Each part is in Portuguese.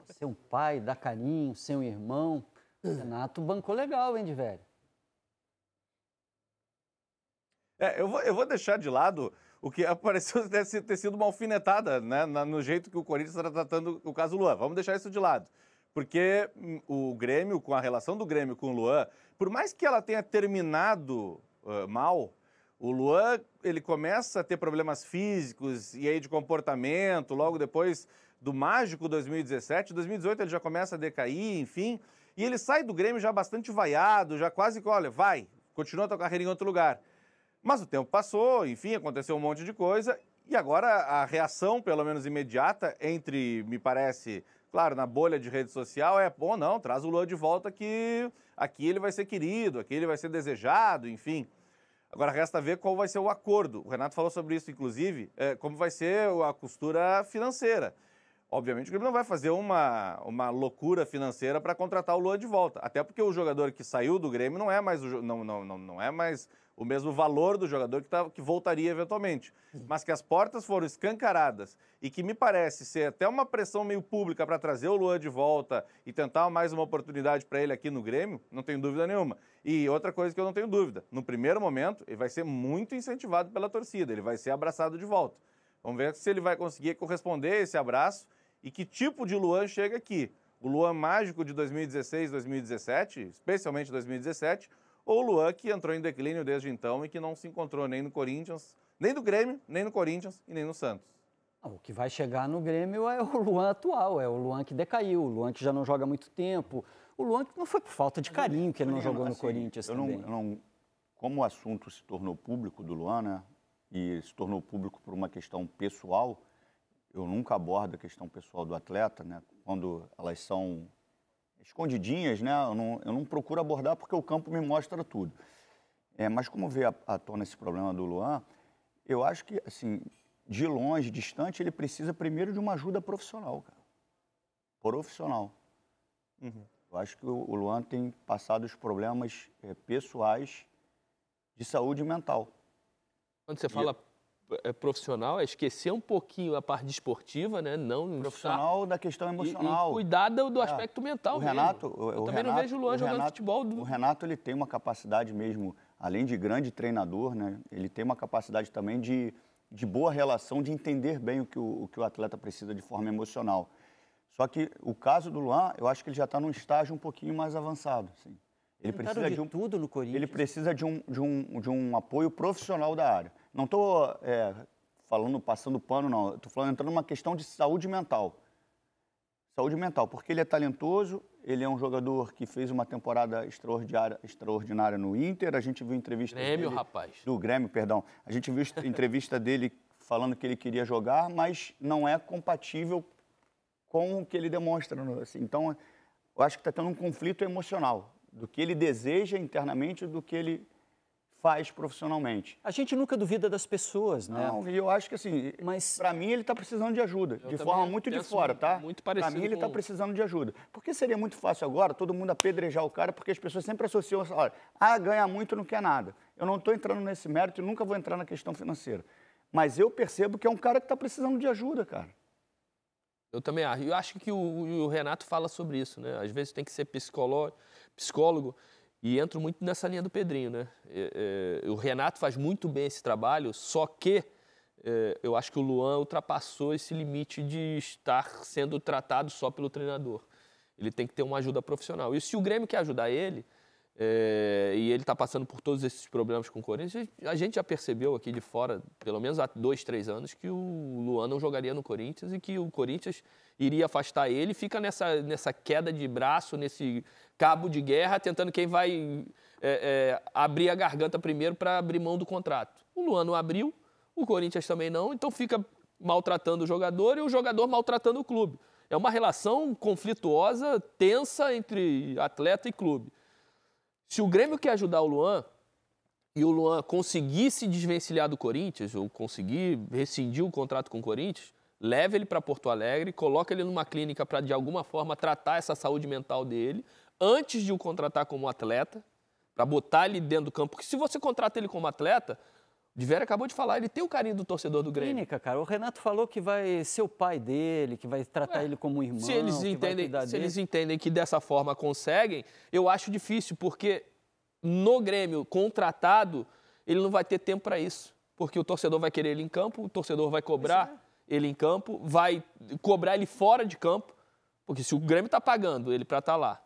Ser um pai, dar carinho, ser um irmão. Renato bancou legal, hein, de velho? Eu vou deixar de lado o que apareceu ter sido uma alfinetada, né, no jeito que o Corinthians está tratando o caso Luan. Vamos deixar isso de lado. Porque o Grêmio, com a relação do Grêmio com o Luan, por mais que ela tenha terminado mal, o Luan ele começa a ter problemas físicos e aí de comportamento, logo depois do mágico 2017, 2018 ele já começa a decair, enfim, e ele sai do Grêmio já bastante vaiado, já quase que, olha, vai, continua a tua carreira em outro lugar. Mas o tempo passou, enfim, aconteceu um monte de coisa e agora a reação, pelo menos imediata, entre, me parece, claro, na bolha de rede social é, bom, não, traz o Luan de volta que aqui ele vai ser querido, aqui ele vai ser desejado, enfim. Agora resta ver qual vai ser o acordo. O Renato falou sobre isso, inclusive, como vai ser a costura financeira. Obviamente o Grêmio não vai fazer uma loucura financeira para contratar o Luan de volta. Até porque o jogador que saiu do Grêmio não é mais não é mais o mesmo valor do jogador que voltaria eventualmente. Mas que as portas foram escancaradas e que me parece ser até uma pressão meio pública para trazer o Luan de volta e tentar mais uma oportunidade para ele aqui no Grêmio, não tenho dúvida nenhuma. E outra coisa que eu não tenho dúvida, no primeiro momento ele vai ser muito incentivado pela torcida, ele vai ser abraçado de volta. Vamos ver se ele vai conseguir corresponder a esse abraço e que tipo de Luan chega aqui. O Luan mágico de 2016, 2017, especialmente 2017, ou o Luan que entrou em declínio desde então e que não se encontrou nem no Corinthians, nem no Grêmio, nem no Corinthians e nem no Santos. O que vai chegar no Grêmio é o Luan atual, é o Luan que decaiu, o Luan que já não joga há muito tempo, o Luan que não foi por falta de carinho que ele não jogou no Corinthians também. Como o assunto se tornou público do Luan, né, e se tornou público por uma questão pessoal, eu nunca abordo a questão pessoal do atleta, né, quando elas são escondidinhas, né, eu não procuro abordar porque o campo me mostra tudo. Mas como veio à tona esse problema do Luan, eu acho que, assim, de longe, distante, ele precisa primeiro de uma ajuda profissional, cara. Profissional. Eu acho que o Luan tem passado os problemas pessoais de saúde mental. Quando você fala profissional, é esquecer um pouquinho a parte esportiva, né? Não profissional da questão emocional. E cuidar do aspecto mental mesmo. Eu também não vejo o Luan jogando futebol. O Renato ele tem uma capacidade mesmo, além de grande treinador, né? Ele tem uma capacidade também de boa relação, de entender bem o que o atleta precisa de forma emocional. Só que o caso do Luan, eu acho que ele já está num estágio um pouquinho mais avançado. Assim. Ele precisa de tudo no Corinthians. Ele precisa de um apoio profissional da área. Não estou passando pano, não. Estou falando entrando numa questão de saúde mental. Saúde mental, porque ele é talentoso, ele é um jogador que fez uma temporada extraordinária no Inter. A gente viu entrevista Grêmio, dele, rapaz. Do Grêmio, perdão. A gente viu entrevista dele falando que ele queria jogar, mas não é compatível com o que ele demonstra. Assim. Então, eu acho que está tendo um conflito emocional do que ele deseja internamente do que ele faz profissionalmente. A gente nunca duvida das pessoas, né? Não, e eu acho que assim, para mim ele está precisando de ajuda, de forma muito de fora, tá? Muito parecido. Para mim ele está precisando de ajuda. Porque seria muito fácil agora todo mundo apedrejar o cara, porque as pessoas sempre associam, olha, ganha muito não quer nada. Eu não estou entrando nesse mérito e nunca vou entrar na questão financeira. Mas eu percebo que é um cara que está precisando de ajuda, cara. Eu também acho. Eu acho que o Renato fala sobre isso, né? Às vezes tem que ser psicólogo, e entro muito nessa linha do Pedrinho, né? O Renato faz muito bem esse trabalho, só que eu acho que o Luan ultrapassou esse limite de estar sendo tratado só pelo treinador. Ele tem que ter uma ajuda profissional. E se o Grêmio quer ajudar ele, e ele está passando por todos esses problemas com o Corinthians, a gente já percebeu aqui de fora, pelo menos há 2, 3 anos, que o Luan não jogaria no Corinthians e que o Corinthians iria afastar ele, fica nessa queda de braço, nesse cabo de guerra, tentando quem vai abrir a garganta primeiro para abrir mão do contrato. O Luan não abriu, o Corinthians também não, então fica maltratando o jogador e o jogador maltratando o clube. É uma relação conflituosa, tensa entre atleta e clube. Se o Grêmio quer ajudar o Luan, e o Luan conseguir se desvencilhar do Corinthians, ou conseguir rescindir o contrato com o Corinthians, leva ele para Porto Alegre, coloca ele numa clínica para, de alguma forma, tratar essa saúde mental dele, antes de o contratar como atleta, para botar ele dentro do campo. Porque se você contrata ele como atleta, De Vera acabou de falar, ele tem o carinho do torcedor do Grêmio. Clínica, cara. O Renato falou que vai ser o pai dele, que vai tratar ele como um irmão. Se eles entendem que dessa forma conseguem, eu acho difícil, porque no Grêmio contratado, ele não vai ter tempo para isso. Porque o torcedor vai querer ele em campo, o torcedor vai cobrar ele em campo, vai cobrar ele fora de campo, porque se o Grêmio está pagando ele para estar lá,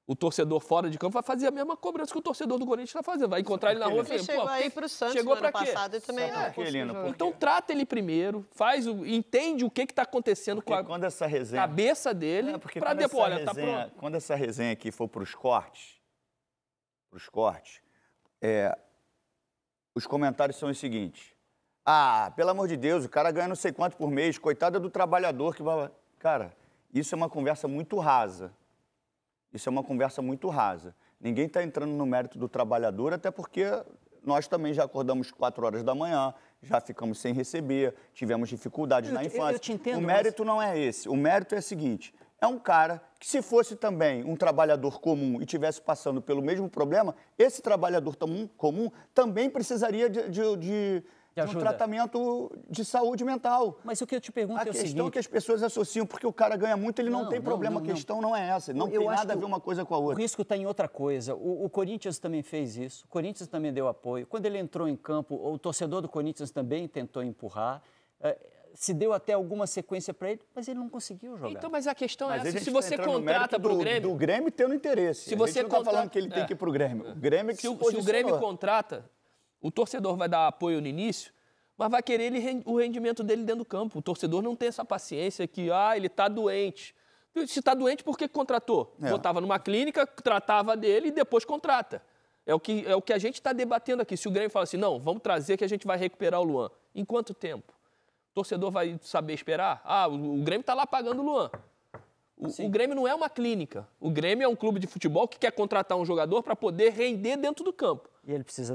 o torcedor fora de campo vai fazer a mesma cobrança que o torcedor do Corinthians está fazendo. Vai encontrar ele na rua e falar, chegou aí pro Santos chegou no ano pra quê? passado e também não conseguiu jogar. Então trata ele primeiro, entende o que está acontecendo com a quando essa resenha... cabeça dele, para depois, olha, tá pronto. Quando essa resenha aqui for para os cortes, os comentários são os seguintes. Ah, pelo amor de Deus, o cara ganha não sei quanto por mês, coitada do trabalhador que vai... Cara, isso é uma conversa muito rasa. Ninguém está entrando no mérito do trabalhador, até porque nós também já acordamos 4 horas da manhã, já ficamos sem receber, tivemos dificuldades na infância. Eu te entendo, o mérito não é esse. O mérito é o seguinte, é um cara que, se fosse também um trabalhador comum e estivesse passando pelo mesmo problema, esse trabalhador comum também precisaria de um tratamento de saúde mental. Mas o que eu te pergunto é o seguinte... A questão que as pessoas associam, porque o cara ganha muito, ele não tem problema. A questão não é essa. Não tem nada a ver uma coisa com a outra. O risco está em outra coisa. O Corinthians também fez isso. O Corinthians também deu apoio. Quando ele entrou em campo, o torcedor do Corinthians também tentou empurrar. Se deu até alguma sequência para ele, mas ele não conseguiu jogar. Então, mas a questão é essa. Se você contrata para o Grêmio... Do Grêmio tendo interesse. Se você não está falando que ele tem que ir para o Grêmio. O Grêmio é que se o Grêmio contrata... O torcedor vai dar apoio no início, mas vai querer o rendimento dele dentro do campo. O torcedor não tem essa paciência que, ele está doente. Se está doente, por que contratou? Botava numa clínica, tratava dele e depois contrata. É o que a gente está debatendo aqui. Se o Grêmio fala assim, não, vamos trazer que a gente vai recuperar o Luan. Em quanto tempo? O torcedor vai saber esperar? O Grêmio está lá pagando o Luan. O Grêmio não é uma clínica. O Grêmio é um clube de futebol que quer contratar um jogador para poder render dentro do campo. E ele precisa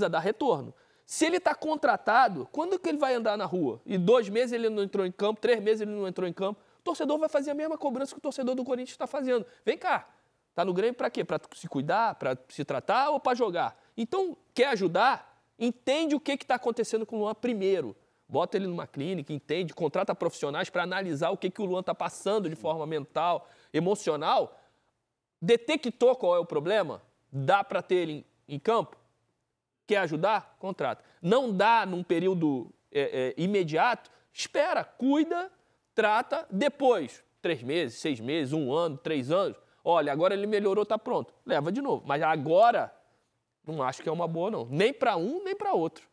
dar retorno. Se ele está contratado, quando que ele vai andar na rua? E 2 meses ele não entrou em campo, 3 meses ele não entrou em campo. O torcedor vai fazer a mesma cobrança que o torcedor do Corinthians está fazendo. Vem cá, tá no Grêmio para quê? Para se cuidar, para se tratar ou para jogar? Então, quer ajudar? Entende o que está acontecendo com o Luan primeiro. Bota ele numa clínica, entende, contrata profissionais para analisar o que o Luan está passando de forma mental, emocional. Detectou qual é o problema? Dá para ter ele em campo? Quer ajudar? Contrata. Não dá num período imediato? Espera, cuida, trata, depois, 3 meses, 6 meses, 1 ano, 3 anos. Olha, agora ele melhorou, está pronto. Leva de novo. Mas agora, não acho que é uma boa, não. Nem para um, nem para outro.